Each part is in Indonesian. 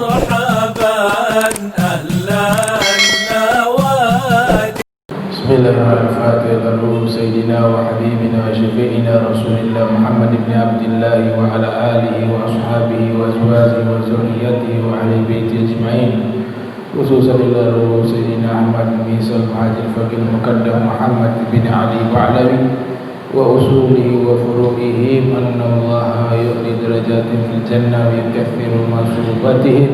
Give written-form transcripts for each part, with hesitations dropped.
مرحبا أهلا نوادي. بسم الله الرحمن الرحيم. سيدنا وحبيبنا وشفيعنا رسول الله محمد بن عبد الله وعلى آله وأصحابه وأزواجه وذريته وأهل بيته أجمعين، خصوصا إلى سيدنا أحمد بن عيسى المهاجر الفقيه المقدم محمد بن علي وعلوي وأصوله وفروعه، أن الله يؤتي درجات في الجنة ويكفر مصوباتهم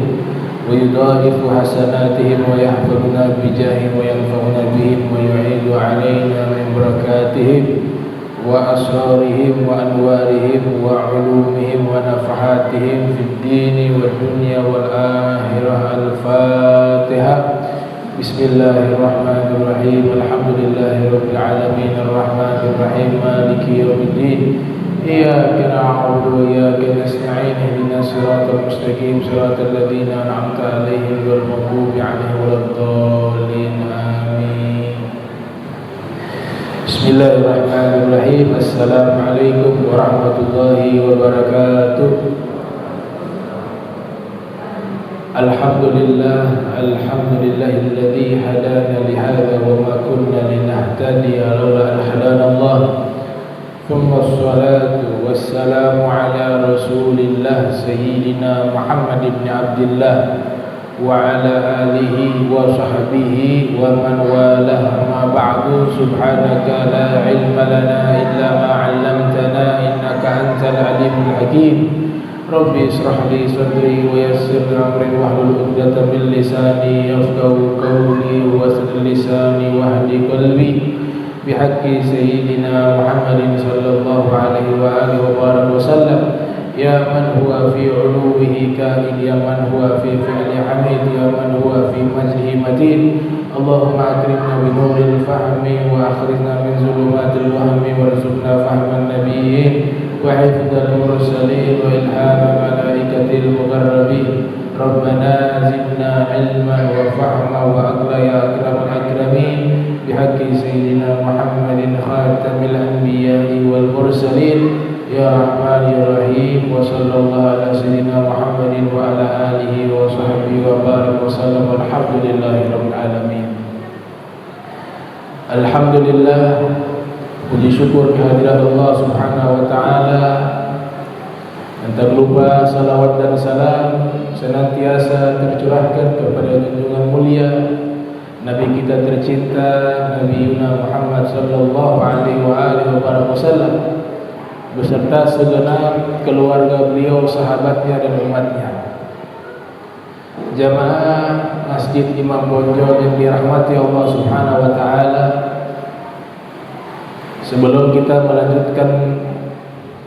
ويضاعف حسناتهم ويحفظنا بجاههم وينفعنا بهم ويعيد علينا من بركاتهم وأسرارهم وأنوارهم وعلومهم ونفحاتهم في الدين والدنيا والآخرة. الفاتحة. بسم الله الرحمن الرحيم. الحمد لله رب العالمين الرحمن الرحيم مالك يوم الدين، إياك نعبد وإياك نستعين، اهدنا الصراط المستقيم صراط الذين أنعمت عليهم غير المغضوب عليهم ولا الضالين، آمين. بسم الله الرحمن الرحيم. السلام عليكم ورحمة الله وبركاته. الحمد لله الذي هدانا لهذا وما كنا لنهتدي لولا أن هدانا الله، ثم الصلاة والسلام على رسول الله سيدنا محمد بن عبد الله وعلى آله وصحبه ومن والاه، ما بعد. سبحانك لا علم لنا إلا ما علمتنا إنك أنت العليم الحكيم. ربي اشرح لي صدري ويسر أمري واحلل عقدة من لساني يفقهوا قولي واسلل لساني واهد قلبي بحق سيدنا محمد صلى الله عليه وآله وبارك وسلم. يا من هو في علوه كائن، يا من هو في فعل حميد، يا من هو في مجده متين. اللهم أكرمنا بنور الفهم وأخرجنا من ظلمات الوهم وارزقنا فهم النبيين وحفظ المرسلين وإلهام ملائكة المقربين. ربنا زدنا علما وفهما وأقلا يا أكرم الأكرمين بحق سيدنا محمد خاتم الأنبياء والمرسلين يا رحمن يا رحيم. وصلى الله على سيدنا محمد وعلى آله وصحبه وبارك وسلم. والحمد لله رب العالمين. Alhamdulillah, puji syukur kehadirat Allah Subhanahu wa taala. Tak lupa salawat dan salam senantiasa tercurahkan kepada junjungan mulia Nabi kita tercinta Nabi Muhammad sallallahu alaihi wasallam beserta segenap keluarga beliau, sahabatnya dan umatnya. Jamaah Masjid Imam Bonjol yang dirahmati Allah Subhanahu wa taala, sebelum kita melanjutkan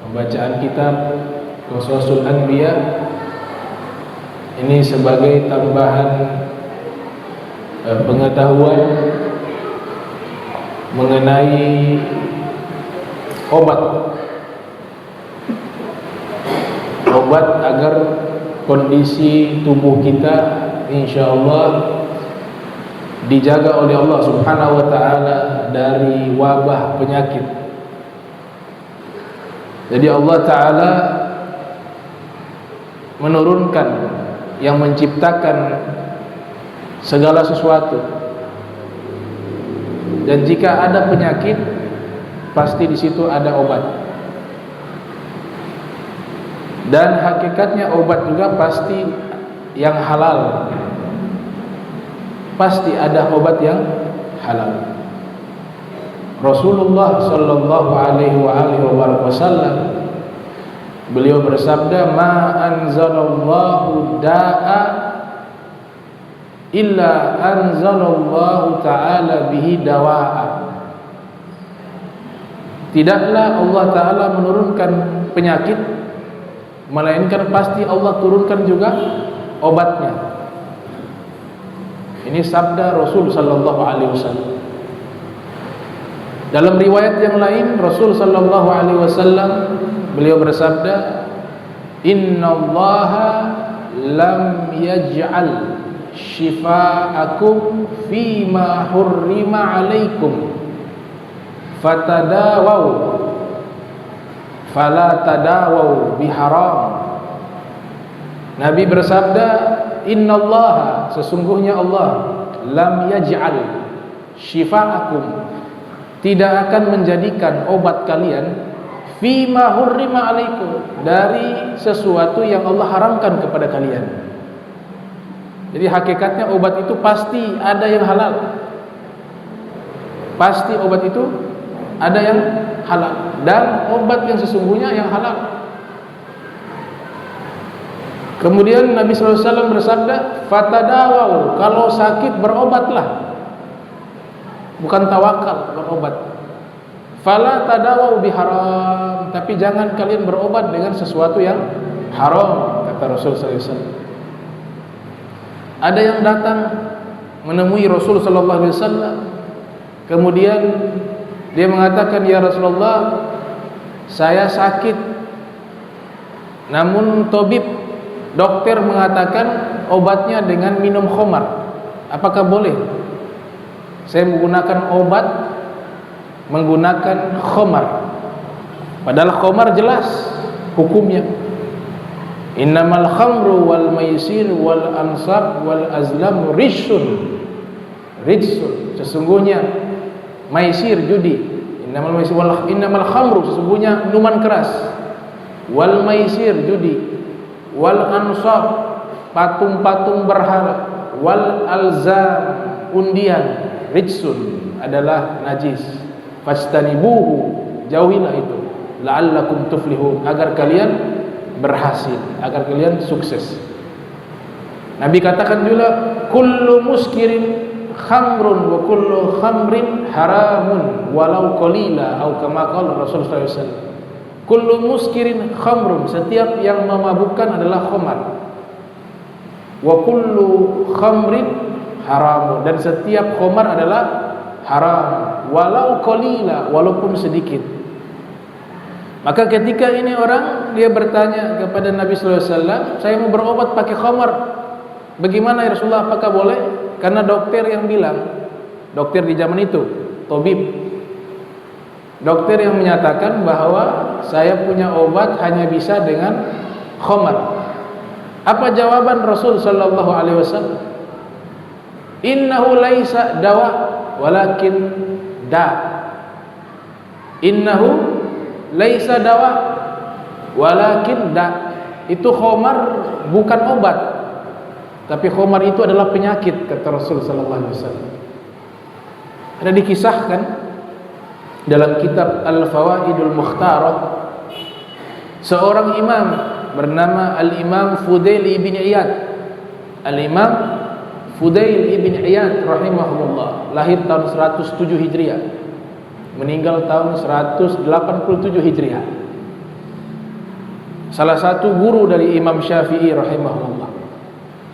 pembacaan kitab Qasasul Anbiya ini sebagai tambahan pengetahuan mengenai obat agar kondisi tubuh kita insyaallah dijaga oleh Allah Subhanahu wa taala dari wabah penyakit. Jadi Allah taala menurunkan yang menciptakan segala sesuatu, dan jika ada penyakit pasti di situ ada obat, dan hakikatnya obat juga pasti yang halal, pasti ada obat yang halal. Rasulullah sallallahu alaihi wasallam beliau bersabda, ma anzalallahu da'a illa anzalallahu ta'ala bihi dawa'a. Tidaklah Allah ta'ala menurunkan penyakit, melainkan pasti Allah turunkan juga obatnya. Ini sabda Rasul sallallahu alaihi wasallam. Dalam riwayat yang lain Rasul sallallahu alaihi wasallam beliau bersabda, innallaha lam yaj'al shifa'akum fima hurrima alaikum fatadawaw fala tadawaw biharam. Nabi bersabda, innallaha, sesungguhnya Allah, lam yaj'al syifa'akum, tidak akan menjadikan obat kalian, fima hurrima alaikum, dari sesuatu yang Allah haramkan kepada kalian. Jadi hakikatnya obat itu pasti ada yang halal. Pasti obat itu ada yang halal, dan obat yang sesungguhnya yang halal. Kemudian Nabi SAW bersabda, fatadawau, kalau sakit berobatlah, bukan tawakal, berobat. Fala tadawau biharam, tapi jangan kalian berobat dengan sesuatu yang haram, kata Rasul SAW. Ada yang datang menemui Rasul SAW, kemudian dia mengatakan, ya Rasulullah, saya sakit, namun dokter mengatakan obatnya dengan minum khamar. Apakah boleh saya menggunakan obat menggunakan khamar? Padahal khamar jelas hukumnya. Innamal khamru wal maisir wal ansab wal azlam rijsun. Sesungguhnya maisir, judi. Innamal khamru, sesungguhnya minuman keras. Wal maisir, judi. Wal ansab, patung-patung berhala. Wal alzam, undian, rijsun, adalah najis. Fastanibuhu, jauhilah itu. La'allakum tuflihun, agar kalian berhasil, agar kalian sukses. Nabi katakan juga, kullu muskirin khamrun wa kullu khamrin haramun walau qalila, atau kama qala Rasulullah SAW. Kullu muskirin khamrun, setiap yang memabukkan adalah khamar. Wa kullu khamrin haram, dan setiap khamar adalah haram, walau qalila, walaupun sedikit. Maka ketika ini orang, dia bertanya kepada Nabi sallallahu alaihi wasallam, saya mau berobat pakai khamar, bagaimana ya Rasulullah, apakah boleh? Karena dokter yang bilang, dokter di zaman itu, tabib, dokter yang menyatakan bahwa saya punya obat hanya bisa dengan khamar. Apa jawaban Rasul sallallahu alaihi wasallam? Innahu laisa dawa walakin da. Innahu laisa dawa walakin da. Itu khamar bukan obat, tapi khamar itu adalah penyakit, kata Rasul sallallahu alaihi wasallam. Ada dikisahkan dalam kitab Al-Fawaidul Mukhtarah, seorang imam bernama Al-Imam Fudail ibn Iyad. Al-Imam Fudail ibn Iyad rahimahullah lahir tahun 107 Hijriah, meninggal tahun 187 Hijriah. Salah satu guru dari Imam Syafi'i rahimahullah,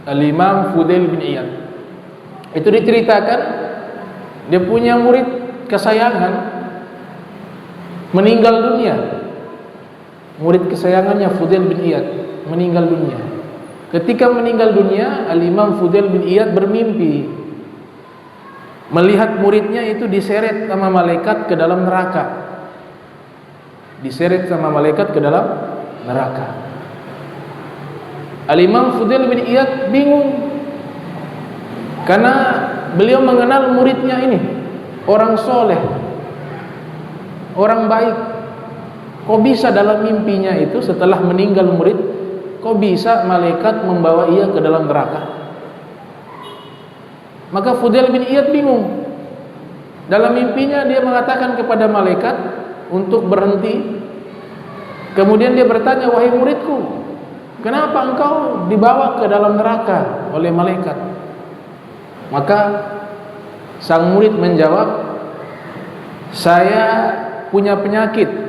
Al-Imam Fudail bin Iyad. Itu diceritakan dia punya murid kesayangan meninggal dunia. Murid kesayangannya Fudail bin Iyad meninggal dunia. Ketika meninggal dunia, Al-Imam Fudail bin Iyad bermimpi melihat muridnya itu diseret sama malaikat ke dalam neraka. Diseret sama malaikat ke dalam neraka. Al-Imam Fudail bin Iyad bingung, karena beliau mengenal muridnya ini, orang soleh, orang baik. Kok bisa dalam mimpinya itu setelah meninggal murid, kok bisa malaikat membawa ia ke dalam neraka? Maka Fudail bin Iyad bingung. Dalam mimpinya dia mengatakan kepada malaikat untuk berhenti. Kemudian dia bertanya, wahai muridku, kenapa engkau dibawa ke dalam neraka oleh malaikat? Maka sang murid menjawab, saya punya penyakit.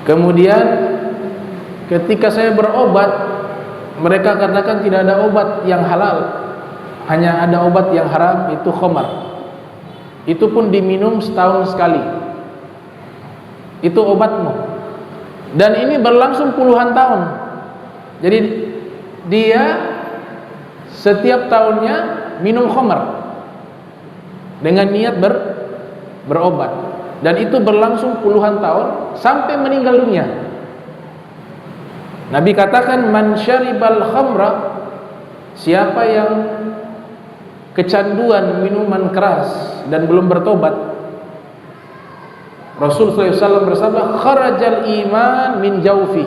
Kemudian ketika saya berobat, mereka katakan tidak ada obat yang halal, hanya ada obat yang haram, itu khamar. Itu pun diminum setahun sekali. Itu obatmu. Dan ini berlangsung puluhan tahun. Jadi dia setiap tahunnya minum khamar dengan niat berobat. Dan itu berlangsung puluhan tahun sampai meninggal dunia. Nabi katakan, man syaribal khamra, siapa yang kecanduan minuman keras dan belum bertobat, Rasul SAW bersabda, kharajal iman min jaufi,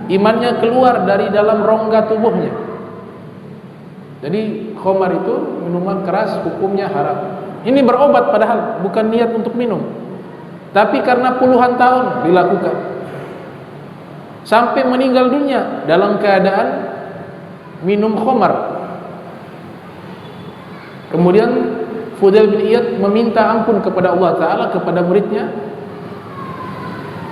imannya keluar dari dalam rongga tubuhnya. Jadi khamar itu minuman keras, hukumnya haram. Ini berobat padahal bukan niat untuk minum, tapi karena puluhan tahun dilakukan sampai meninggal dunia dalam keadaan minum khamar. Kemudian Fudail bin Iyad meminta ampun kepada Allah Ta'ala kepada muridnya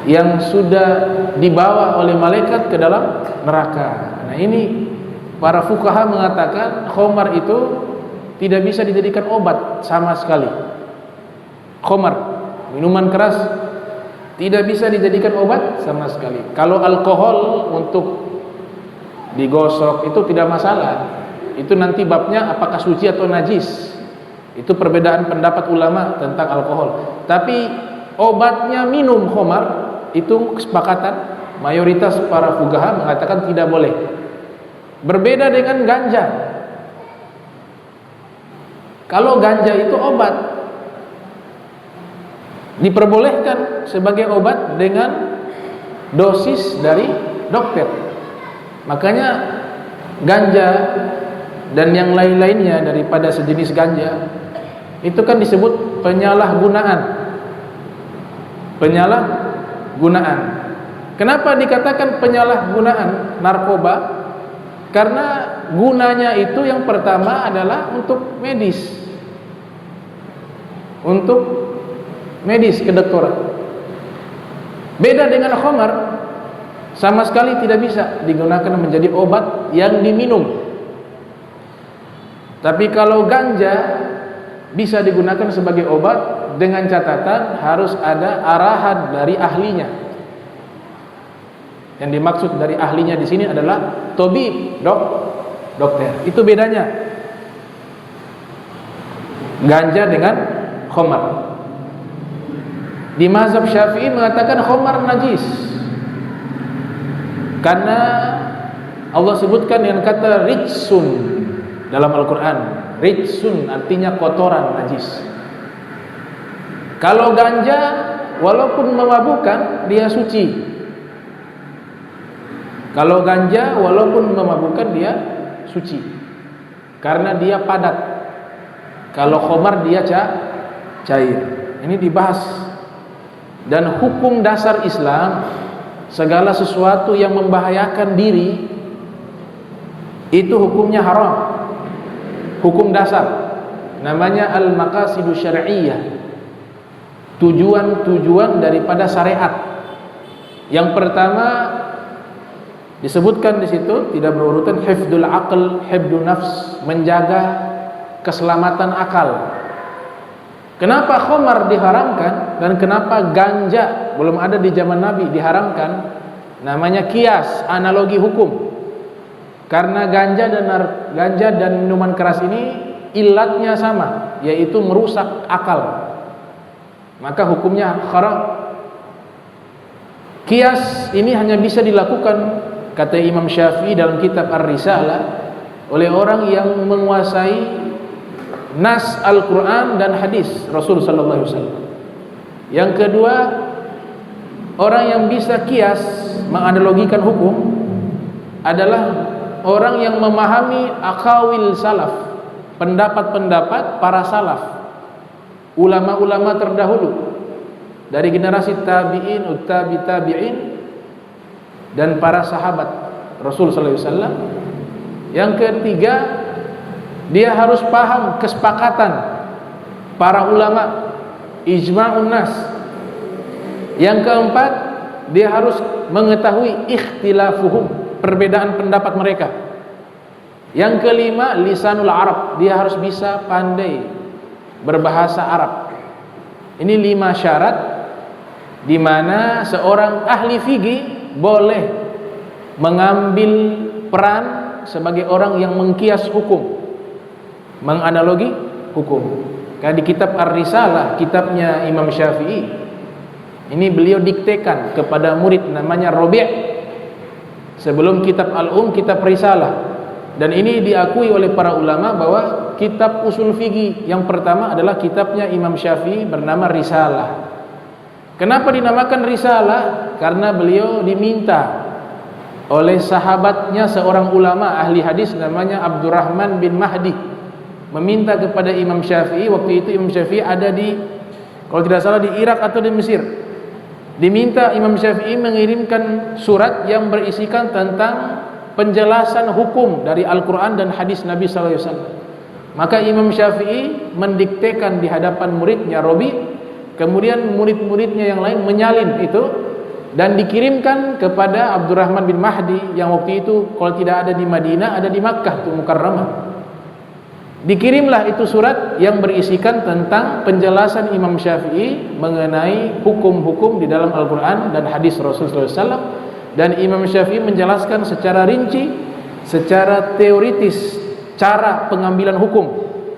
yang sudah dibawa oleh malaikat ke dalam neraka. Nah, ini para fuqaha mengatakan khamar itu tidak bisa dijadikan obat sama sekali. Khamar, minuman keras, tidak bisa dijadikan obat sama sekali. Kalau alkohol untuk digosok itu tidak masalah. Itu nanti babnya apakah suci atau najis. Itu perbedaan pendapat ulama tentang alkohol. Tapi obatnya minum khamar, itu kesepakatan mayoritas para fuqaha mengatakan tidak boleh. Berbeda dengan ganja. Kalau ganja itu obat, diperbolehkan sebagai obat dengan dosis dari dokter. Makanya ganja dan yang lain-lainnya daripada sejenis ganja itu kan disebut penyalahgunaan. Penyalahgunaan. Kenapa dikatakan penyalahgunaan narkoba? Karena gunanya itu yang pertama adalah untuk medis. Untuk medis, kedokteran. Beda dengan khamar, sama sekali tidak bisa digunakan menjadi obat yang diminum. Tapi kalau ganja bisa digunakan sebagai obat dengan catatan harus ada arahan dari ahlinya. Yang dimaksud dari ahlinya di sini adalah tabib, dokter. Itu bedanya ganja dengan khamar. Di mazhab Syafi'i mengatakan khamar najis karena Allah sebutkan dengan kata rijsun dalam Al-Quran. Rijsun artinya kotoran, najis. Kalau ganja walaupun memabukkan dia suci. Kalau ganja walaupun memabukkan dia suci karena dia padat. Kalau khamar dia cair. Ini dibahas. Dan hukum dasar Islam, segala sesuatu yang membahayakan diri itu hukumnya haram. Hukum dasar namanya al-maqasidu syar'iyyah, tujuan-tujuan daripada syariat. Yang pertama disebutkan di situ tidak berurutan, hifdzul aql, hifdzun nafs, menjaga keselamatan akal. Kenapa khamar diharamkan dan kenapa ganja belum ada di zaman Nabi diharamkan? Namanya kias, analogi hukum. Karena ganja dan minuman keras ini ilatnya sama, yaitu merusak akal. Maka hukumnya haram. Kias ini hanya bisa dilakukan, kata Imam Syafi'i dalam kitab Ar-Risalah, oleh orang yang menguasai nas Al-Quran dan hadis Rasul sallallahu alaihi wasallam. Yang kedua, orang yang bisa kias menganalogikan hukum adalah orang yang memahami aqawil salaf, pendapat-pendapat para salaf, ulama-ulama terdahulu dari generasi tabi'in, tabi'in dan para sahabat Rasul sallallahu alaihi wasallam. Yang ketiga, dia harus paham kesepakatan para ulama, ijma'un nas. Yang keempat, dia harus mengetahui ikhtilafuhum, perbedaan pendapat mereka. Yang kelima, lisanul Arab, dia harus bisa pandai berbahasa Arab. Ini 5 syarat di mana seorang ahli fikih boleh mengambil peran sebagai orang yang mengkias hukum, menganalogi hukum. Karena di kitab Ar-Risalah, kitabnya Imam Syafi'i, ini beliau diktekan kepada murid namanya Rabi'. sebelum kitab kitab Risalah. Dan ini diakui oleh para ulama bahwa kitab usul fikih yang pertama adalah kitabnya Imam Syafi'i bernama Risalah. Kenapa dinamakan Risalah? Karena beliau diminta oleh sahabatnya seorang ulama ahli hadis namanya Abdurrahman bin Mahdi, meminta kepada Imam Syafi'i. Waktu itu Imam Syafi'i ada di, kalau tidak salah, di Irak atau di Mesir. Diminta Imam Syafi'i mengirimkan surat yang berisikan tentang penjelasan hukum dari Al-Quran dan hadis Nabi SAW. Maka Imam Syafi'i mendiktekan di hadapan muridnya Rabi, kemudian murid-muridnya yang lain menyalin itu dan dikirimkan kepada Abdurrahman bin Mahdi yang waktu itu kalau tidak ada di Madinah, ada di Makkah tuh Mukarramah. Dikirimlah itu surat yang berisikan tentang penjelasan Imam Syafi'i mengenai hukum-hukum di dalam Al-Quran dan hadis Rasulullah SAW. Dan Imam Syafi'i menjelaskan secara rinci, secara teoritis cara pengambilan hukum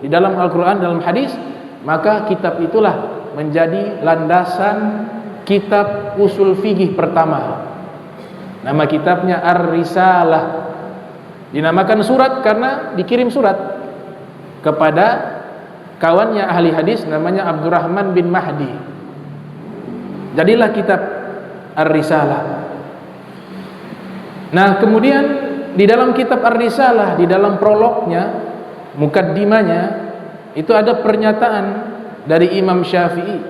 di dalam Al-Quran, dalam hadis. Maka kitab itulah menjadi landasan kitab usul fikih pertama. Nama kitabnya Ar-Risalah. Dinamakan surat karena dikirim surat kepada kawannya ahli hadis namanya Abdurrahman bin Mahdi. Jadilah kitab Ar-Risalah. Nah, kemudian di dalam kitab Ar-Risalah, di dalam prolognya, mukaddimahnya, itu ada pernyataan dari Imam Syafi'i.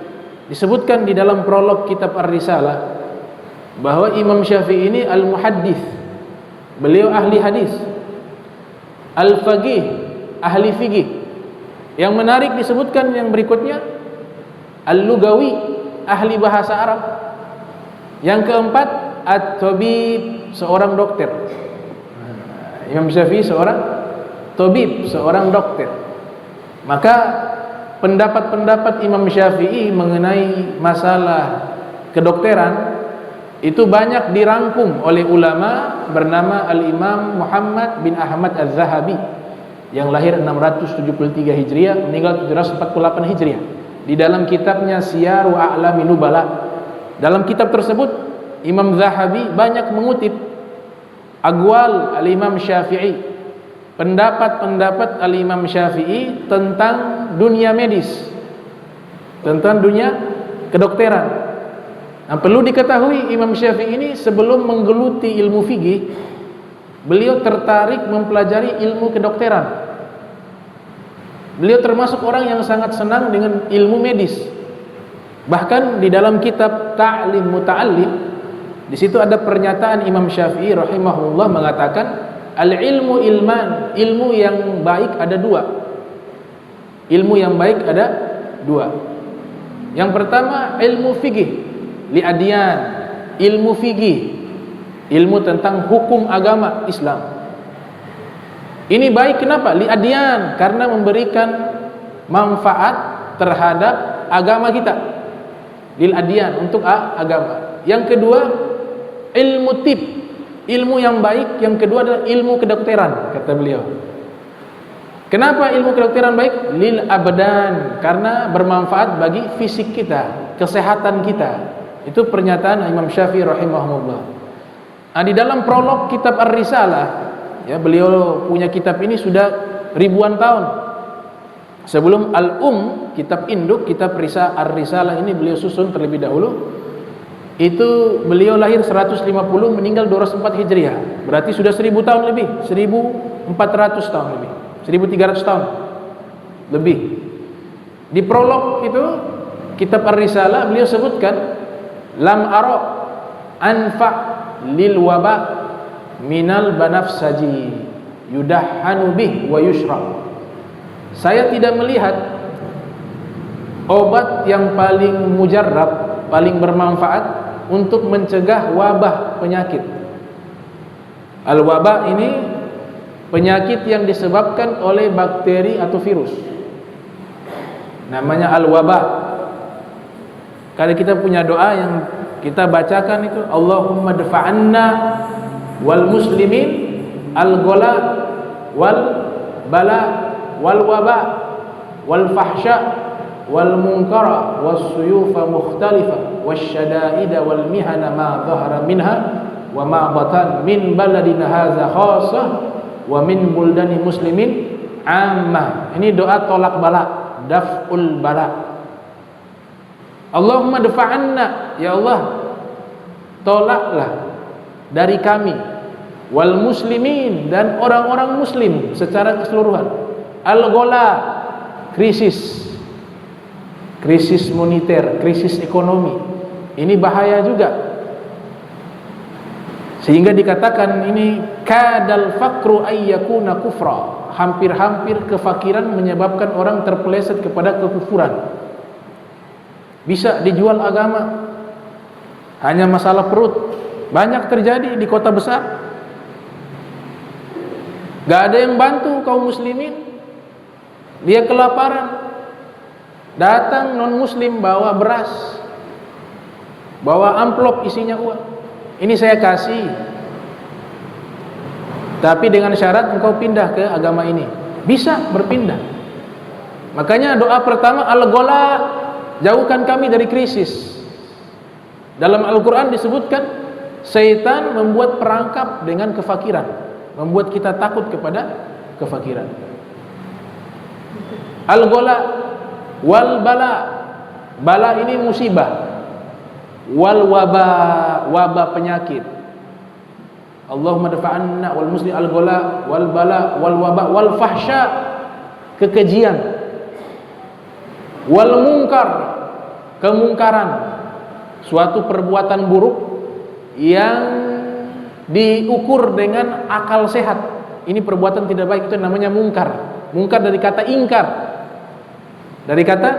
Disebutkan di dalam prolog kitab Ar-Risalah bahwa Imam Syafi'i ini al-muhaddis, beliau ahli hadis, al-faqih, ahli fikih. Yang menarik disebutkan yang berikutnya, al-lugawi, ahli bahasa Arab. Yang keempat, at-tabib, seorang dokter. Imam Syafi'i seorang tabib, seorang dokter. Maka pendapat-pendapat Imam Syafi'i mengenai masalah kedokteran itu banyak dirangkum oleh ulama bernama Al-Imam Muhammad bin Ahmad Az-Zahabi yang lahir 673 Hijriah, meninggal 748 Hijriah. Di dalam kitabnya Siyaru A'lami Nubala, dalam kitab tersebut Imam Zahabi banyak mengutip aqwal Al-Imam Syafi'i, pendapat-pendapat Al-Imam Syafi'i tentang dunia medis, tentang dunia kedokteran. Nah, perlu diketahui Imam Syafi'i ini sebelum menggeluti ilmu fikih, beliau tertarik mempelajari ilmu kedokteran. Beliau termasuk orang yang sangat senang dengan ilmu medis. Bahkan di dalam kitab Ta'lim Muta'allim, di situ ada pernyataan Imam Syafi'i rahimahullah mengatakan, al-ilmu ilman, ilmu yang baik ada dua. Ilmu yang baik ada dua. Yang pertama ilmu fikih, li'adyan, ilmu fikih, ilmu tentang hukum agama Islam. Ini baik kenapa? Li'adyan, karena memberikan manfaat terhadap agama kita. Lil adyan, untuk agama. Yang kedua ilmu tib, ilmu yang baik. Yang kedua adalah ilmu kedokteran, kata beliau. Kenapa ilmu kedokteran baik? Lil abdan, karena bermanfaat bagi fisik kita, kesehatan kita. Itu pernyataan Imam Syafi'i rahimahullah. Nah, di dalam prolog kitab Ar-Risalah, ya, beliau punya kitab ini sudah ribuan tahun. Sebelum kitab induk, kitab Ar-Risalah ini beliau susun terlebih dahulu. Itu beliau lahir 150, meninggal 204 Hijriah. Berarti sudah 1000 tahun lebih, 1400 tahun lebih, 1300 tahun lebih. Di prolog itu kitab Ar-Risalah beliau sebutkan, lam ara anfa lil waba minal banafsaji yudahhanu bih wa yushrab. Saya tidak melihat obat yang paling mujarrab, paling bermanfaat untuk mencegah wabah penyakit. Al-wabah ini penyakit yang disebabkan oleh bakteri atau virus. Namanya al-wabah. Kalau kita punya doa yang kita bacakan itu, Allahumma dfa'anna wal muslimin al-ghala wal bala wal waba wal fahsya wal munkara was suyufa mukhtalifa was syada'ida wal mihana ma dhahara minha wa ma batan min baladina hadza khassah wa min buldani muslimin ammah. Ini doa tolak bala, daf'ul bala. Allahumma dafa'anna, ya Allah tolaklah dari kami, wal muslimin, dan orang-orang muslim secara keseluruhan, al-ghala, krisis moneter, krisis ekonomi. Ini bahaya juga, sehingga dikatakan ini kadal fakru ayyakuna kufra, hampir-hampir kefakiran menyebabkan orang terpeleset kepada kekufuran. Bisa dijual agama, hanya masalah perut. Banyak terjadi di kota besar. Gak ada yang bantu kaum muslimin, dia kelaparan. Datang non muslim bawa beras, bawa amplop isinya uang. Ini saya kasih, tapi dengan syarat engkau pindah ke agama ini. Bisa berpindah. Makanya doa pertama al-ghala, jauhkan kami dari krisis. Dalam Al-Quran disebutkan syaitan membuat perangkap dengan kefakiran, membuat kita takut kepada kefakiran. Al-ghala wal bala, bala ini musibah, wal waba, wabah penyakit. Allahumma dafa'anna wal muslim al-ghala wal bala wal waba wal fahsya, kekejian, wal munkar, kemungkaran, suatu perbuatan buruk yang diukur dengan akal sehat. Ini perbuatan tidak baik, itu namanya mungkar. Mungkar dari kata ingkar. Dari kata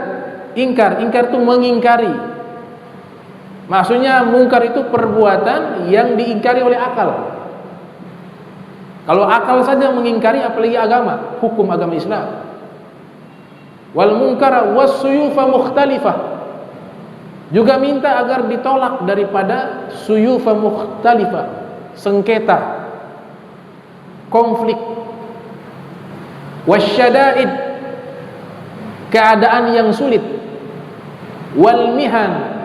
ingkar. Ingkar itu mengingkari. Maksudnya mungkar itu perbuatan yang diingkari oleh akal. Kalau akal saja mengingkari, apalagi agama, hukum agama Islam. Wal munkara was suyufa mukhtalifah, juga minta agar ditolak daripada suyufa mukhtalifah, sengketa, konflik. Wasyada'id, keadaan yang sulit. Wal mihan,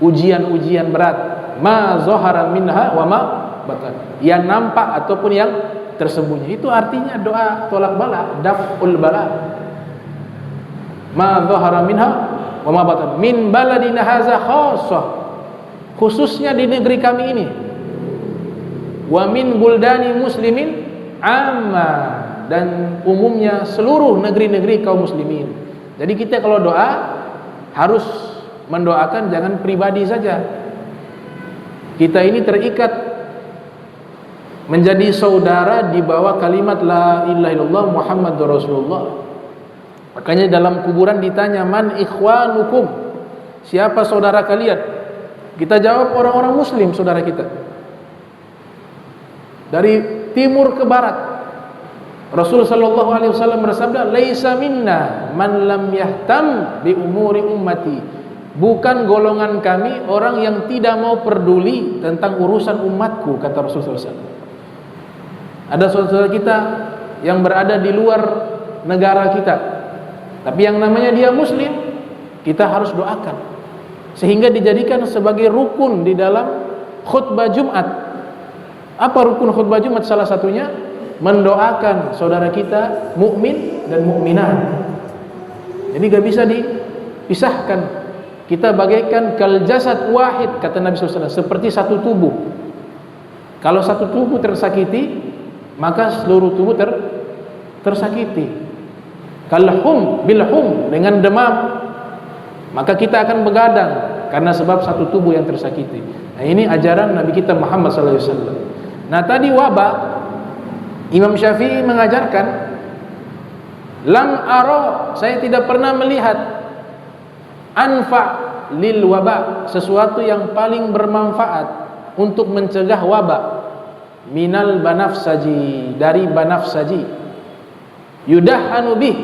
ujian-ujian berat. Ma zahara minha wa ma batan, yang nampak ataupun yang tersembunyi. Itu artinya doa tolak bala, daf'ul bala. Ma zahara minha wa ma batan min baladina hadza khassah, khususnya di negeri kami ini. Wa min buldani muslimin amma, dan umumnya seluruh negeri-negeri kaum muslimin. Jadi kita kalau doa harus mendoakan jangan pribadi saja. Kita ini terikat menjadi saudara di bawah kalimat la ilaha illallah Muhammadur Rasulullah. Makanya dalam kuburan ditanya, man ikhwanukum, siapa saudara kalian? Kita jawab orang-orang muslim, saudara kita. Dari timur ke barat. Rasul sallallahu alaihi wasallam bersabda, laisa minna man lam yahtam bi umuri ummati, bukan golongan kami orang yang tidak mau peduli tentang urusan umatku, kata Rasul sallallahu alaihi wasallam. Ada saudara kita yang berada di luar negara kita, tapi yang namanya dia muslim, kita harus doakan sehingga dijadikan sebagai rukun di dalam khutbah Jumat. Apa rukun khutbah Jumat? Salah satunya mendoakan saudara kita mukmin dan mukminat. Jadi gak bisa dipisahkan. Kita bagaikan kal jasad wahid, kata Nabi SAW, seperti satu tubuh. Kalau satu tubuh tersakiti, maka seluruh tubuh tersakiti. Kalhum bilhum, dengan demam, maka kita akan begadang karena sebab satu tubuh yang tersakiti. Nah, ini ajaran Nabi kita Muhammad SAW. Nah, tadi wabah, Imam Syafi'i mengajarkan, lam aro, saya tidak pernah melihat, anfa lil waba, sesuatu yang paling bermanfaat untuk mencegah wabak, minal banafsaji, dari banafsaji, yudahanu bih,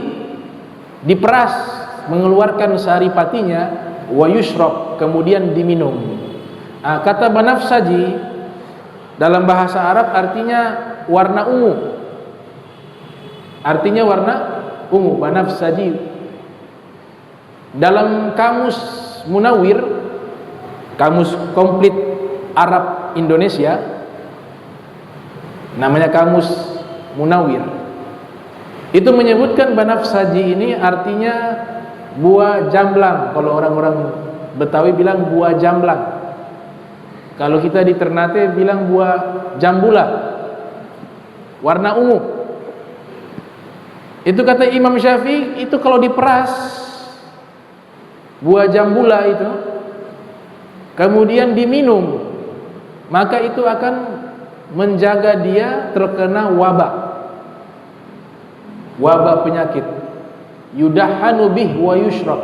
diperas, mengeluarkan saripatinya, wa yushrab, kemudian diminum. Nah, kata banafsaji dalam bahasa Arab artinya warna ungu, artinya warna ungu, banafsaji. Dalam kamus Munawwir, kamus komplit Arab Indonesia, namanya Kamus Munawir, itu menyebutkan banafsaji ini artinya buah jamblang. Kalau orang-orang Betawi bilang buah jamblang, kalau kita di Ternate bilang buah jambula, warna ungu. Itu kata Imam Syafi'i, itu kalau diperas buah jambula itu kemudian diminum, maka itu akan menjaga dia terkena wabah penyakit. Yudahhanu bih wa yushrab.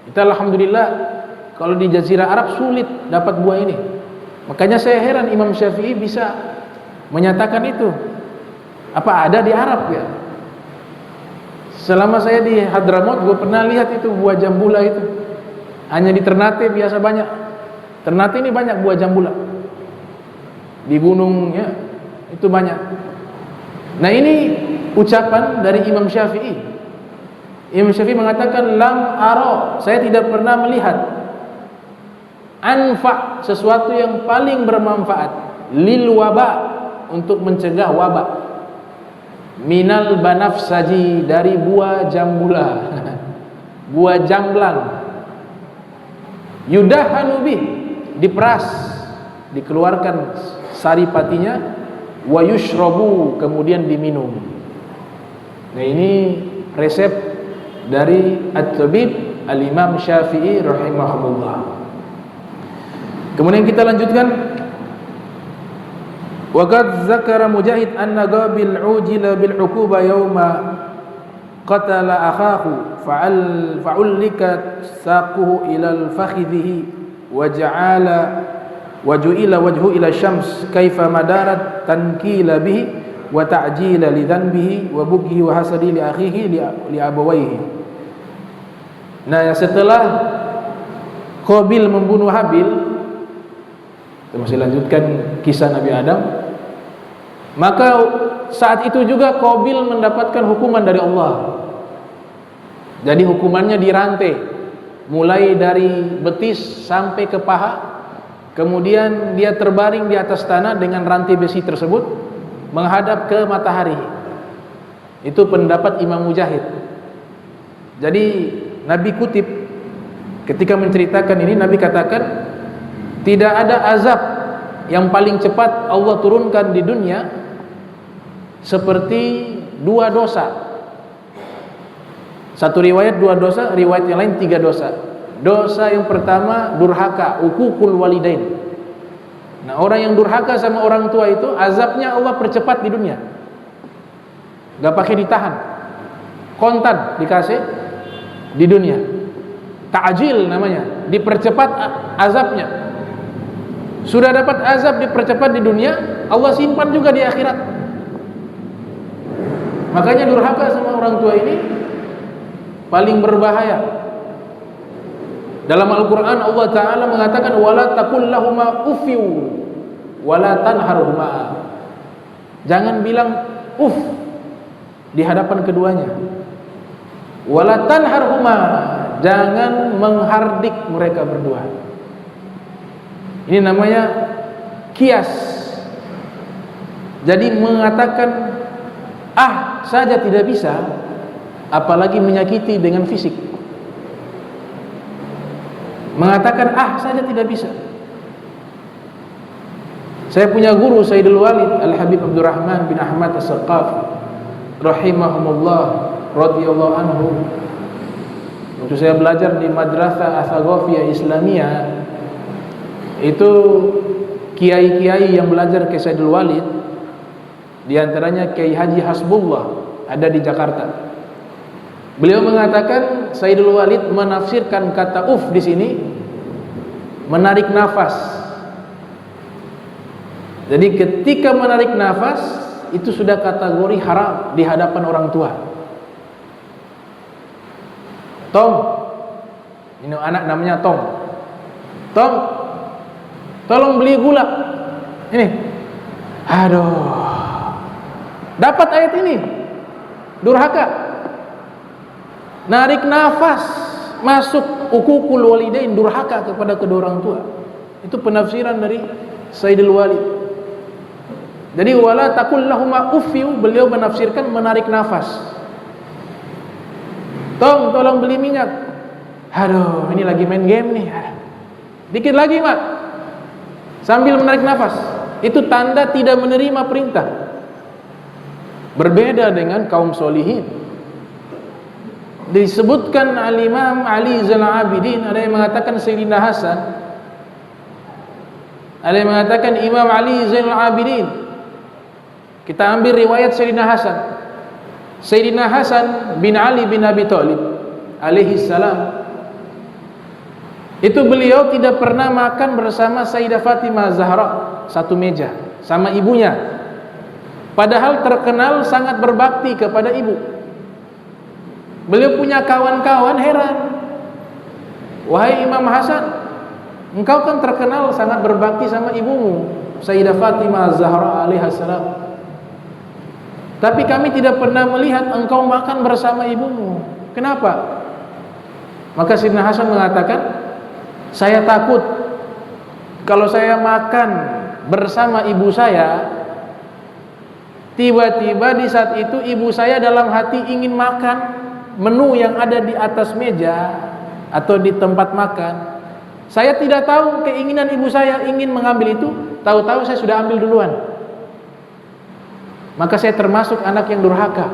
Kita alhamdulillah kalau di Jazirah Arab sulit dapat buah ini. Makanya saya heran Imam Syafi'i bisa menyatakan itu. Apa ada di Arab ya? Selama saya di Hadramaut, gue pernah lihat itu buah jambula itu. Hanya di Ternate biasa banyak. Ternate ini banyak buah jambula. Di gunungnya itu banyak. Nah ini ucapan dari Imam Syafi'i. Imam Syafi'i mengatakan lam ara, saya tidak pernah melihat anfa, sesuatu yang paling bermanfaat lil waba, untuk mencegah wabak, minal banafsaji, dari buah jambula buah jamblang. Yudahhanu bih, diperas, dikeluarkan saripatinya, wa yushrabu, kemudian diminum. Nah ini resep dari At-Tabib Al-Imam Syafi'i rahimahullah. Kemudian kita lanjutkan. Wa qad zakara Mujahid anna qabil ujila bil uquba yawma qatala akhahu fa'ullika saquhu ila al-fakhidhihi wa ja'ala waju'ila wajhu ila syams kaifa madarat tankila bihi wa ta'jila li dhanbihi wa bughihi wa hasadi li akhihi li abawayhi. Nah, setelah Qabil membunuh Habil, kita masih lanjutkan kisah Nabi Adam, maka saat itu juga Qabil mendapatkan hukuman dari Allah. Jadi hukumannya dirantai, mulai dari betis sampai ke paha. Kemudian dia terbaring di atas tanah dengan rantai besi tersebut menghadap ke matahari. Itu pendapat Imam Mujahid. Jadi Nabi kutip ketika menceritakan ini, Nabi katakan tidak ada azab yang paling cepat Allah turunkan di dunia seperti dua dosa. Satu riwayat dua dosa, riwayat yang lain tiga dosa. Dosa yang pertama durhaka, uququl walidain. Nah, orang yang durhaka sama orang tua itu azabnya Allah percepat di dunia. Gak pakai ditahan, kontan dikasih di dunia. Ta'jil namanya, dipercepat azabnya. Sudah dapat azab dipercepat di dunia, Allah simpan juga di akhirat. Makanya durhaka sama orang tua ini paling berbahaya. Dalam Al-Quran Allah Ta'ala mengatakan wala taqul lahuma uffiu wala tanharhuma. Jangan bilang uff di hadapan keduanya. Wala tanharhuma, jangan menghardik mereka berdua. Ini namanya kias. Jadi mengatakan ah saja tidak bisa, apalagi menyakiti dengan fisik. Mengatakan ah saja tidak bisa. Saya punya guru Sayyidul Walid Al-Habib Abdurrahman bin Ahmad As-Saqaf rahimahumullah radhiyallahu anhu. Waktu saya belajar di Madrasah Athaqafiyah Islamiyah, itu kiai-kiai yang belajar ke Sayyidul Walid, di antaranya Kiai Haji Hasbullah, ada di Jakarta. Beliau mengatakan Sayyidul Walid menafsirkan kata uf di sini menarik nafas. Jadi ketika menarik nafas itu sudah kategori haram di hadapan orang tua. Tom, ini anak namanya Tom. Tom, tolong beli gula. Ini, aduh, dapat ayat ini, durhaka. Narik nafas, masuk uququl walidain, durhaka kepada kedua orang tua. Itu penafsiran dari Sayyidul Walid. Jadi wala taqul lahuma uffiu, beliau menafsirkan menarik nafas. Tolong beli minyak. Aduh, ini lagi main game nih. Dikit lagi, Mak. Sambil menarik nafas. Itu tanda tidak menerima perintah. Berbeda dengan kaum solihin. Disebutkan Al-Imam Ali Zainal Abidin, ada yang mengatakan Sayyidina Hasan, ada yang mengatakan Imam Ali Zainal Abidin. Kita ambil riwayat Sayyidina Hasan. Sayyidina Hasan bin Ali bin Abi Thalib alaihi salam, itu beliau tidak pernah makan bersama Sayyidah Fatimah Zahra satu meja sama ibunya, padahal terkenal sangat berbakti kepada ibu. Beliau punya kawan-kawan heran, wahai Imam Hasan, engkau kan terkenal sangat berbakti sama ibumu Sayyidah Fatimah Zahra alaihi salam, tapi kami tidak pernah melihat engkau makan bersama ibumu. Kenapa? Maka Sayyidina Hasan mengatakan, saya takut kalau saya makan bersama ibu saya, tiba-tiba di saat itu ibu saya dalam hati ingin makan menu yang ada di atas meja atau di tempat makan. Saya tidak tahu keinginan ibu saya ingin mengambil itu, tahu-tahu saya sudah ambil duluan. Maka saya termasuk anak yang durhaka.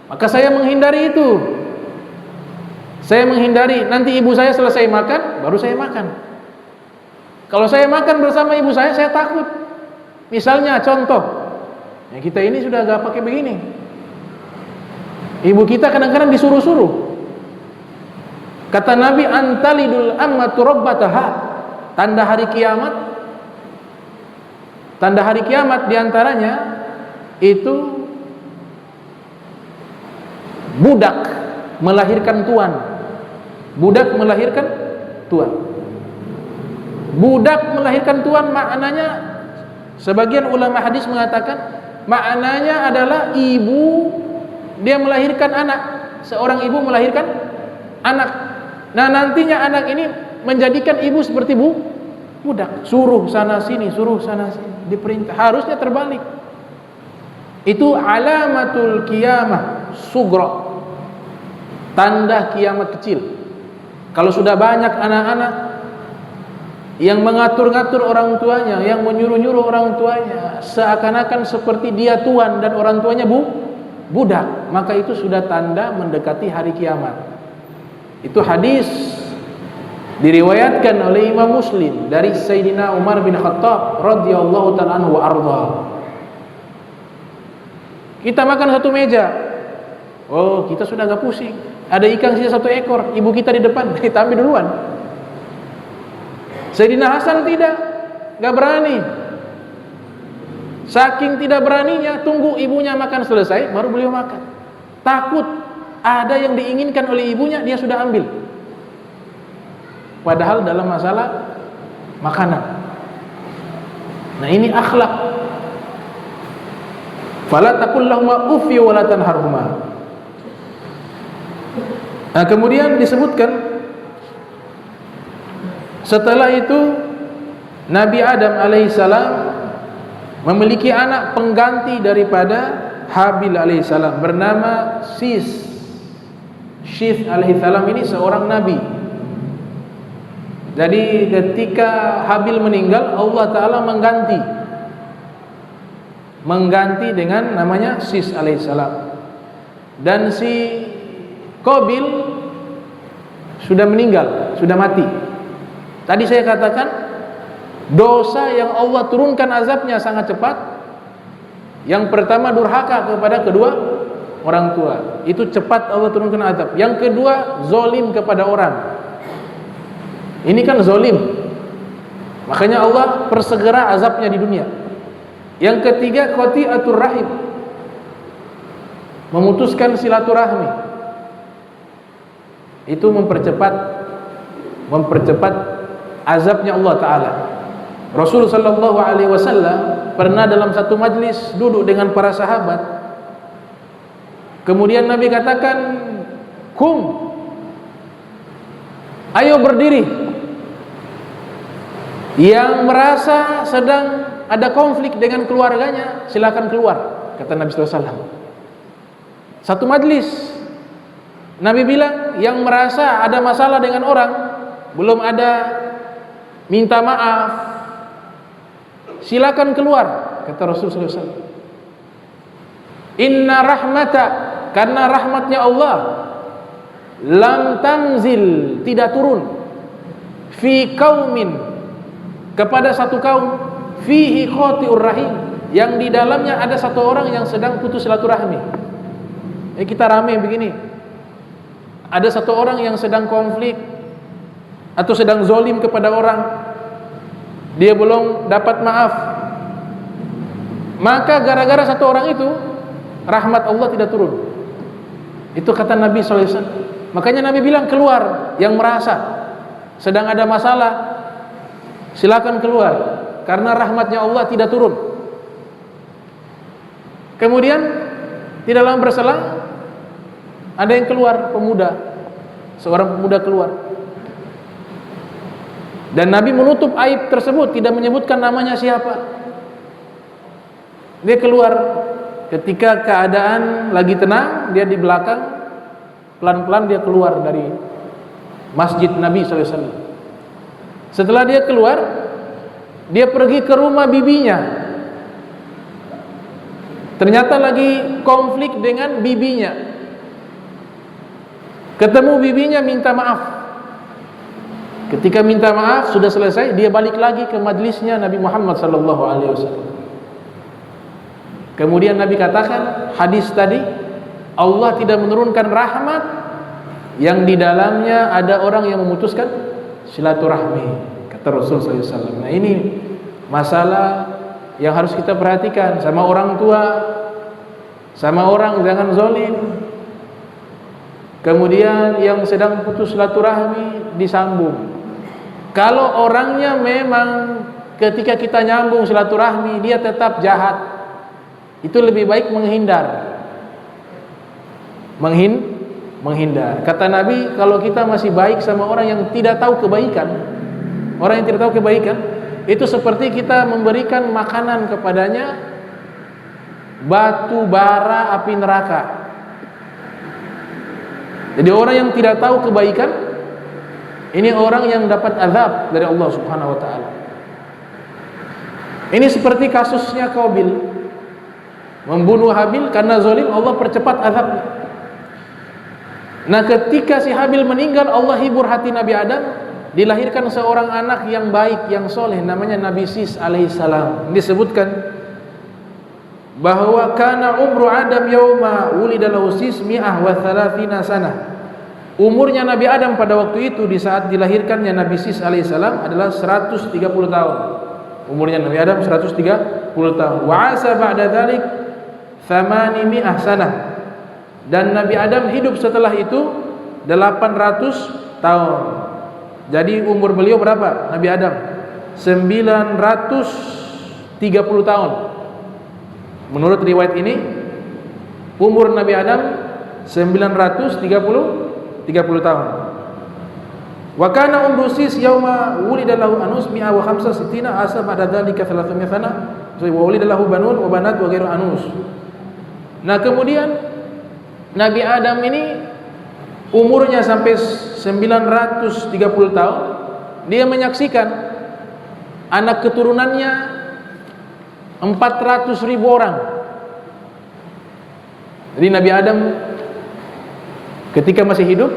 Maka saya menghindari itu. Saya menghindari, nanti ibu saya selesai makan, baru saya makan. Kalau saya makan bersama ibu saya takut. Misalnya contoh, ya kita ini sudah agak pakai begini. Ibu kita kadang-kadang disuruh-suruh. Kata Nabi, antalidul ammatu rabbataha. Tanda hari kiamat diantaranya itu budak melahirkan tuan. Budak melahirkan tuan. Budak melahirkan tuan maknanya, sebagian ulama hadis mengatakan maknanya adalah ibu dia melahirkan anak. Seorang ibu melahirkan anak. Nah, nantinya anak ini menjadikan ibu seperti budak, suruh sana sini, diperintah. Harusnya terbalik. Itu alamatul qiyamah sugra, tanda kiamat kecil. Kalau sudah banyak anak-anak yang mengatur-ngatur orang tuanya, yang menyuruh-nyuruh orang tuanya, seakan-akan seperti dia tuan dan orang tuanya budak, maka itu sudah tanda mendekati hari kiamat. Itu hadis diriwayatkan oleh Imam Muslim dari Sayyidina Umar bin Khattab radhiyallahu ta'ala anhu wa arda. Kita makan satu meja. Oh, kita sudah agak pusing. Ada ikan sisa 1 ekor, ibu kita di depan, kita ambil duluan. Sayyidina Hasan tidak, gak berani. Saking tidak beraninya, tunggu ibunya makan selesai, baru beliau makan. Takut ada yang diinginkan oleh ibunya, dia sudah ambil. Padahal dalam masalah makanan. Nah, ini akhlak. Fala taqul lahuma uffi wa la tanharhuma. Nah, kemudian disebutkan setelah itu Nabi Adam alaihissalam memiliki anak pengganti daripada Habil alaihissalam bernama Syith alaihissalam. Ini seorang nabi. Jadi ketika Habil meninggal, Allah Ta'ala mengganti dengan namanya Syith alaihissalam. Dan si Qabil sudah meninggal, sudah mati. Tadi saya katakan dosa yang Allah turunkan azabnya sangat cepat. Yang pertama durhaka kepada kedua orang tua, itu cepat Allah turunkan azab. Yang kedua zolim kepada orang. Ini kan zolim, makanya Allah persegera azabnya di dunia. Yang ketiga qati'atur rahim, memutuskan silaturahmi. Itu mempercepat azabnya Allah Ta'ala. Rasul sallallahu alaihi wasallam pernah dalam satu majlis duduk dengan para sahabat. Kemudian Nabi katakan, "Kum, ayo berdiri." Yang merasa sedang ada konflik dengan keluarganya, silakan keluar, kata Nabi SAW. Satu majlis, Nabi bilang, yang merasa ada masalah dengan orang, belum ada minta maaf, silakan keluar, kata Rasulullah SAW. Inna rahmata, karena rahmatnya Allah, lam tanzil, tidak turun, fi qaumin, kepada satu kaum, fihi khati'ur rahim, yang di dalamnya ada satu orang yang sedang putus silaturahmi. Kita rame begini, ada satu orang yang sedang konflik atau sedang zolim kepada orang, dia belum dapat maaf, maka gara-gara satu orang itu rahmat Allah tidak turun. Itu kata Nabi SAW. Makanya Nabi bilang, keluar yang merasa sedang ada masalah, silakan keluar, karena rahmatnya Allah tidak turun. Kemudian tidak lama berselang, ada yang keluar, pemuda, seorang pemuda keluar, dan Nabi menutup aib tersebut, tidak menyebutkan namanya siapa. Dia keluar ketika keadaan lagi tenang, dia di belakang, pelan-pelan dia keluar dari masjid Nabi SAW. Setelah dia keluar, dia pergi ke rumah bibinya. Ternyata lagi konflik dengan bibinya. Ketemu bibinya, minta maaf. Ketika minta maaf sudah selesai, dia balik lagi ke majlisnya Nabi Muhammad SAW. Kemudian Nabi katakan, hadis tadi, Allah tidak menurunkan rahmat yang di dalamnya ada orang yang memutuskan silaturahmi, kata Rasulullah SAW. Nah, ini masalah yang harus kita perhatikan. Sama orang tua, sama orang jangan zalim. Kemudian yang sedang putus silaturahmi disambung. Kalau orangnya memang ketika kita nyambung silaturahmi dia tetap jahat, itu lebih baik menghindar. Menghindar. Kata Nabi, kalau kita masih baik sama orang yang tidak tahu kebaikan, orang yang tidak tahu kebaikan, itu seperti kita memberikan makanan kepadanya batu bara api neraka. Jadi orang yang tidak tahu kebaikan, ini orang yang dapat azab dari Allah Subhanahu wa taala. Ini seperti kasusnya Qabil membunuh Habil karena zalim, Allah percepat azabnya. Nah, ketika si Habil meninggal, Allah hibur hati Nabi Adam, dilahirkan seorang anak yang baik, yang soleh, namanya Nabi Sis alaihissalam. Disebutkan bahwa kana umru Adam yauma wulida lahu sis mi'ah wa thalathina sanah. Umurnya Nabi Adam pada waktu itu, di saat dilahirkannya Nabi Sis alaihissalam, adalah 130 tahun. Umurnya Nabi Adam 130 tahun. Wa asa ba'da dzalik 800 sanah. Dan Nabi Adam hidup setelah itu 800 tahun. Jadi umur beliau berapa? Nabi Adam 930 tahun. Menurut riwayat ini, umur Nabi Adam 930 tahun. Wa kana umru sis yauma wulida lahu anus mi'a wa khamsa sittina asa ba'da dzalika 300 sana. Wa wulida lahu banun wa banat wa ghairu anus. Nah, kemudian Nabi Adam ini umurnya sampai 930 tahun, dia menyaksikan anak keturunannya 400.000 orang. Jadi Nabi Adam ketika masih hidup,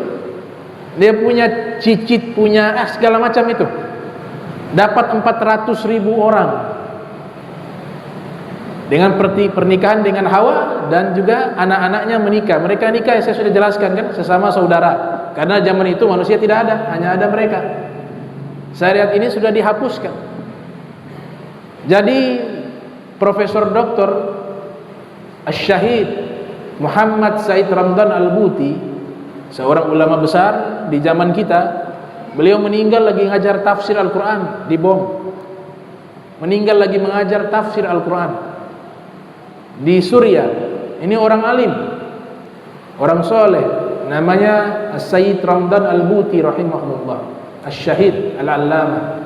dia punya cicit, punya segala macam itu, dapat 400.000 orang. Dengan pernikahan dengan Hawa, dan juga anak-anaknya menikah. Mereka nikah, saya sudah jelaskan kan, sesama saudara. Karena zaman itu manusia tidak ada, hanya ada mereka. Syariat ini sudah dihapuskan. Jadi Profesor Dr. Asy-Syahid Muhammad Said Ramdan Al-Buti, seorang ulama besar di zaman kita, beliau meninggal lagi ngajar tafsir Al-Quran, dibom. Meninggal lagi mengajar tafsir Al-Quran di Suriah. Ini orang alim, orang soleh, namanya Sayyid Ramdan Al-Buti rahimahullah, Asy-Syahid Al-Allamah.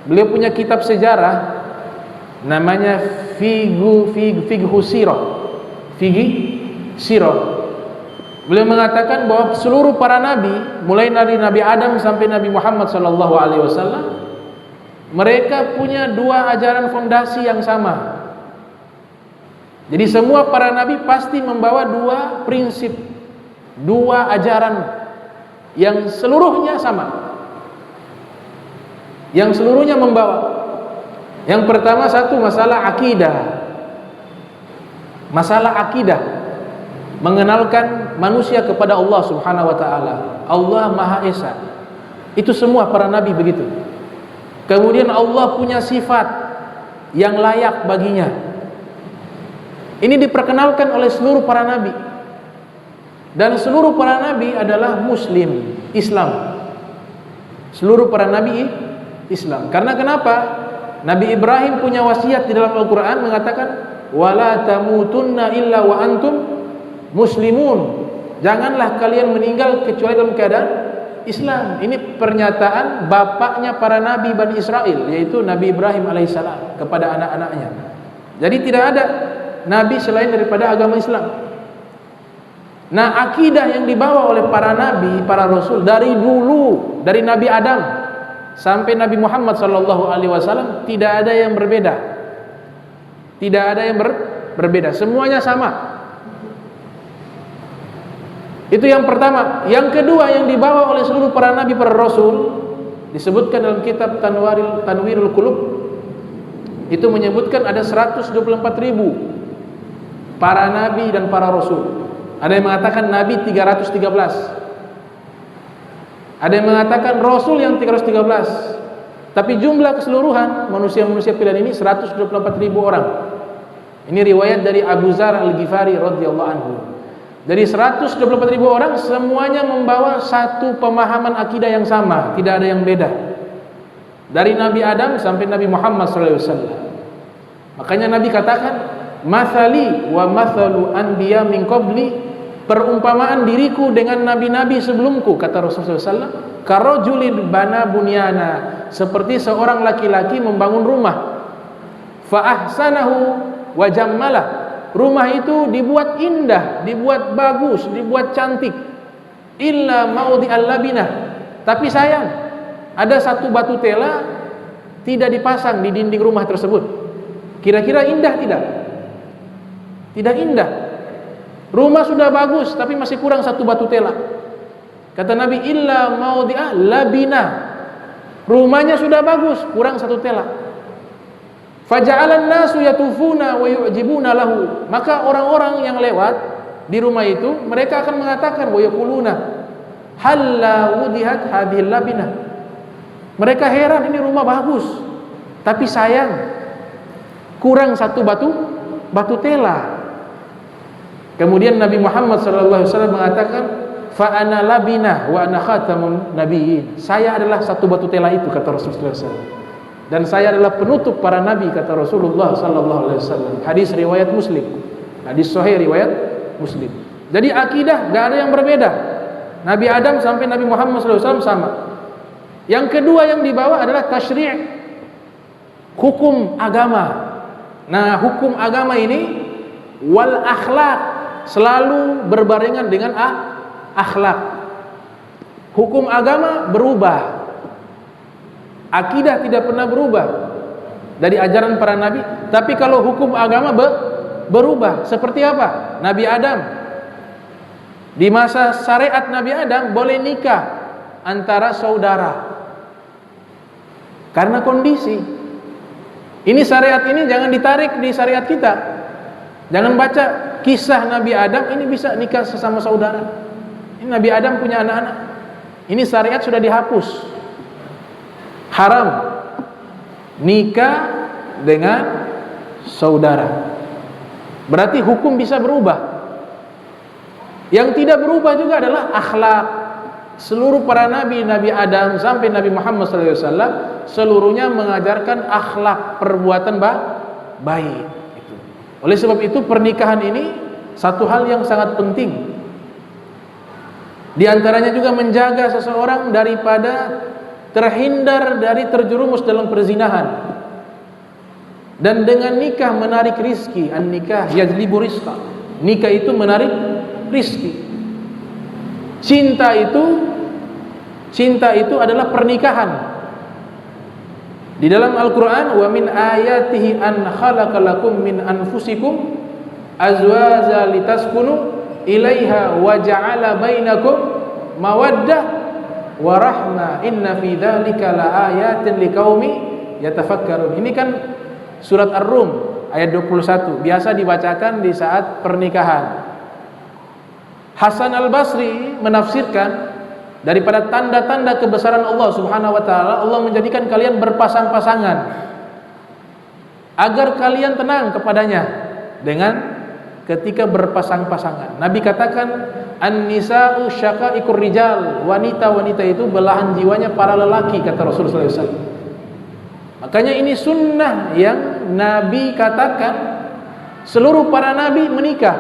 Beliau punya kitab sejarah namanya Fiqhu Sirah. Fiqhi Sirah. Beliau mengatakan bahwa seluruh para nabi, mulai dari Nabi Adam sampai Nabi Muhammad sallallahu alaihi wasallam, mereka punya dua ajaran fondasi yang sama. Jadi semua para nabi pasti membawa dua prinsip, dua ajaran yang seluruhnya sama, yang seluruhnya membawa. Yang pertama, satu, masalah akidah. Masalah akidah, mengenalkan manusia kepada Allah Subhanahu wa taala. Allah Maha Esa. Itu semua para nabi begitu. Kemudian Allah punya sifat yang layak baginya. Ini diperkenalkan oleh seluruh para nabi. Dan seluruh para nabi adalah muslim, Islam. Seluruh para nabi Islam. Karena kenapa? Nabi Ibrahim punya wasiat di dalam Al-Quran mengatakan, wala tamutunna illa wa antum muslimun. Janganlah kalian meninggal kecuali dalam keadaan Islam. Ini pernyataan bapaknya para nabi Bani Israel, yaitu Nabi Ibrahim alaihissalam kepada anak-anaknya. Jadi tidak ada nabi selain daripada agama Islam. Nah, akidah yang dibawa oleh para nabi, para rasul dari dulu, dari Nabi Adam sampai Nabi Muhammad sallallahu alaihi wasallam, tidak ada yang berbeda. Tidak ada yang berbeda, semuanya sama. Itu yang pertama. Yang kedua yang dibawa oleh seluruh para nabi, para rasul, disebutkan dalam kitab Tanwirul Qulub, itu menyebutkan ada 124.000 para nabi dan para rasul. Ada yang mengatakan nabi 313. Ada yang mengatakan rasul yang 313. Tapi jumlah keseluruhan manusia-manusia pilihan ini 124.000 orang. Ini riwayat dari Abu Dzar Al-Ghifari radhiyallahu anhu. Dari 124.000 orang semuanya membawa satu pemahaman akidah yang sama, tidak ada yang beda. Dari Nabi Adam sampai Nabi Muhammad SAW. Makanya Nabi katakan, "Mathali wa mathalu anbiya min qabli." Perumpamaan diriku dengan nabi-nabi sebelumku, kata Rasulullah SAW, karojulin bana bunyana, seperti seorang laki-laki membangun rumah, fa ahsanahu wa jammalah, rumah itu dibuat indah, dibuat bagus, dibuat cantik, illa maudi al-labinah, tapi sayang, ada satu batu tela tidak dipasang di dinding rumah tersebut. Kira-kira indah tidak? Tidak indah. Rumah sudah bagus tapi masih kurang satu batu tela. Kata Nabi, illa maudi'a labina. Rumahnya sudah bagus, kurang satu tela. Faja'alan nasu yatufuna wa yu'jibuna lahu. Maka orang-orang yang lewat di rumah itu, mereka akan mengatakan wa yaquluna halla wudihat hadhil labina. Mereka heran, ini rumah bagus tapi sayang kurang satu batu tela. Kemudian Nabi Muhammad SAW mengatakan, fa ana labina wa ana khatamun nabiyyin. Saya adalah satu batu tela itu, kata Rasulullah SAW. Dan saya adalah penutup para nabi, kata Rasulullah SAW. Hadis riwayat Muslim. Hadis sahih riwayat Muslim. Jadi akidah gak ada yang berbeda. Nabi Adam sampai Nabi Muhammad SAW sama. Yang kedua yang dibawa adalah tasyri', hukum agama. Nah, hukum agama ini wal akhlak selalu berbarengan dengan akhlak. Hukum agama berubah, akidah tidak pernah berubah dari ajaran para nabi. Tapi kalau hukum agama berubah, seperti apa? Nabi Adam, di masa syariat Nabi Adam boleh nikah antara saudara karena kondisi. Ini syariat ini jangan ditarik di syariat kita. Jangan baca kisah Nabi Adam, ini bisa nikah sesama saudara. Ini Nabi Adam punya anak-anak. Ini syariat sudah dihapus. Haram nikah dengan saudara. Berarti hukum bisa berubah. Yang tidak berubah juga adalah akhlak. Seluruh para nabi, Nabi Adam sampai Nabi Muhammad SAW, seluruhnya mengajarkan akhlak, perbuatan baik. Oleh sebab itu pernikahan ini satu hal yang sangat penting. Di antaranya juga menjaga seseorang daripada terhindar dari terjerumus dalam perzinahan. Dan dengan nikah menarik rizki. An-nikah yajlibu rizqa. Nikah itu menarik rizki. Cinta itu adalah pernikahan. Di dalam Al-Quran, wa min ayatihi an khalaqalakum min anfusikum azwaja litaskunu ilaiha wa ja'ala bainakum mawaddah wa rahmah inna fi dzalika laayatin liqaumi yatafakkarun. Ini kan surat Ar-Rum ayat 21, biasa dibacakan di saat pernikahan. Hasan Al-Basri menafsirkan, daripada tanda-tanda kebesaran Allah Subhanahu wa taala, Allah menjadikan kalian berpasang-pasangan agar kalian tenang kepadanya dengan ketika berpasang-pasangan. Nabi katakan, an-nisa'u syaqa'iqur rijal, wanita-wanita itu belahan jiwanya para lelaki, kata Rasulullah SAW. Makanya ini sunnah yang Nabi katakan seluruh para nabi menikah.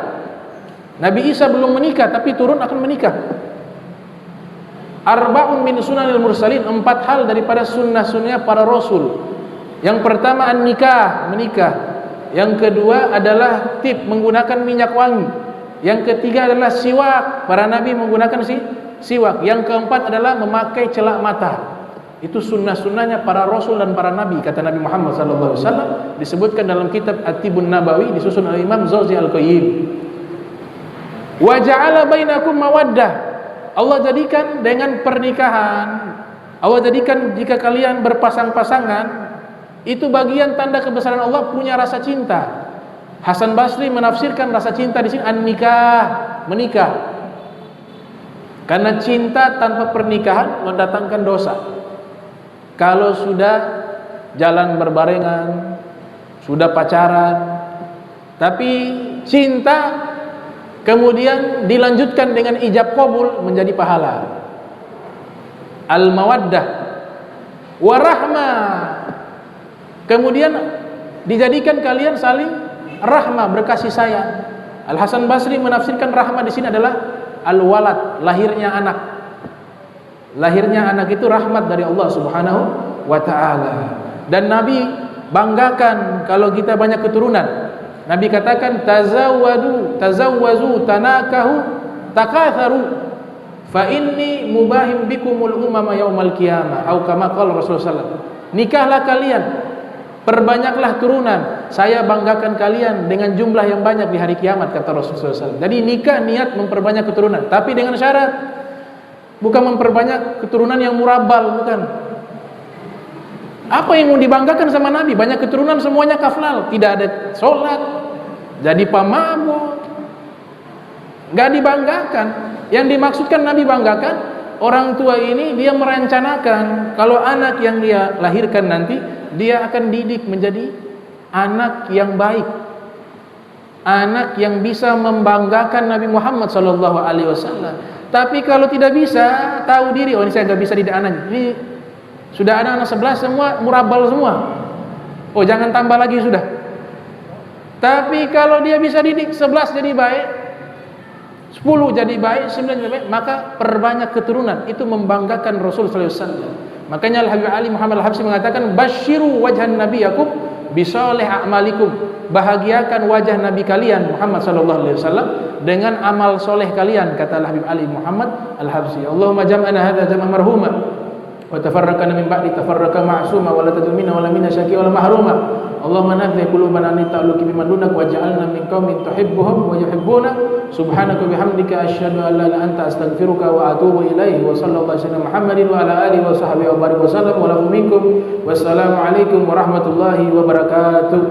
Nabi Isa belum menikah tapi turun akan menikah. Arba'un min sunanil mursalin, 4 hal daripada sunnah-sunnah para rasul. Yang pertama an-nikah, menikah. Yang kedua adalah tib, menggunakan minyak wangi. Yang ketiga adalah siwak, para nabi menggunakan siwak. Yang keempat adalah memakai celak mata. Itu sunnah-sunnahnya para rasul dan para nabi, kata Nabi Muhammad SAW, disebutkan dalam kitab At-Tibun Nabawi disusun oleh Imam Zawzi Al-Qayyim. Wa ja'ala bainakum mawaddah. Allah jadikan dengan pernikahan, Allah jadikan jika kalian berpasang-pasangan, itu bagian tanda kebesaran Allah punya rasa cinta. Hasan Basri menafsirkan rasa cinta di sini an-nikah, menikah. Karena cinta tanpa pernikahan mendatangkan dosa. Kalau sudah jalan berbarengan, sudah pacaran, tapi cinta kemudian dilanjutkan dengan ijab qabul, menjadi pahala. Al-mawaddah warahmah, kemudian dijadikan kalian saling rahmah, berkasih sayang. Al-Hasan Basri menafsirkan rahmah di sini adalah al-walad, lahirnya anak. Lahirnya anak itu rahmat dari Allah Subhanahu wa taala. Dan Nabi banggakan kalau kita banyak keturunan. Nabi katakan tazawwazu tanakahu takatharu fa inni mubahim bikumul umama yaumal qiyamah, atau kama qala Rasulullah sallallahu alaihi wasallam. Nikahlah kalian, perbanyaklah turunan, saya banggakan kalian dengan jumlah yang banyak di hari kiamat, kata Rasulullah SAW. Jadi nikah niat memperbanyak keturunan, tapi dengan syarat, bukan memperbanyak keturunan yang murabbal, bukan. Apa yang mau dibanggakan sama Nabi? Banyak keturunan semuanya kaflal, tidak ada sholat, jadi pamabuk, nggak dibanggakan. Yang dimaksudkan Nabi banggakan, orang tua ini dia merencanakan kalau anak yang dia lahirkan nanti dia akan didik menjadi anak yang baik, anak yang bisa membanggakan Nabi Muhammad SAW. Tapi kalau tidak bisa, tahu diri, oh ini saya nggak bisa didik anak, ini sudah ada anak 11 semua murabal semua, oh jangan tambah lagi sudah. Tapi kalau dia bisa didik 11 jadi baik, 10 jadi baik, 9 jadi baik, maka perbanyak keturunan. Itu membanggakan Rasul SAW. Makanya Al-Habib Ali Muhammad Al-Habsyi mengatakan, basyiru wajhan nabiyakum bisalih a'malikum, bahagiakan wajah Nabi kalian Muhammad SAW dengan amal soleh kalian, kata Al-Habib Ali Muhammad Al-Habsyi. Allahumma jam'ana hadza jam'an marhuma wa tafarraqana min ba'di tafarraqa ma'suma wa la tadul minna wa la minna syaqi wa la mahruma. Allahumma nadhi qulubana an ta'alluqi biman dunak waj'alna min qaumin tuhibbuhum wa yuhibbuna. Subhanaka bihamdika asyhadu an la ilaha illa anta astaghfiruka wa atubu ilaihi. Wa sallallahu alaihi wasallam Muhammadin wa ala alihi wa sahbihi wa barik wa sallam wa lakum minkum. Wassalamu alaikum warahmatullahi wabarakatuh.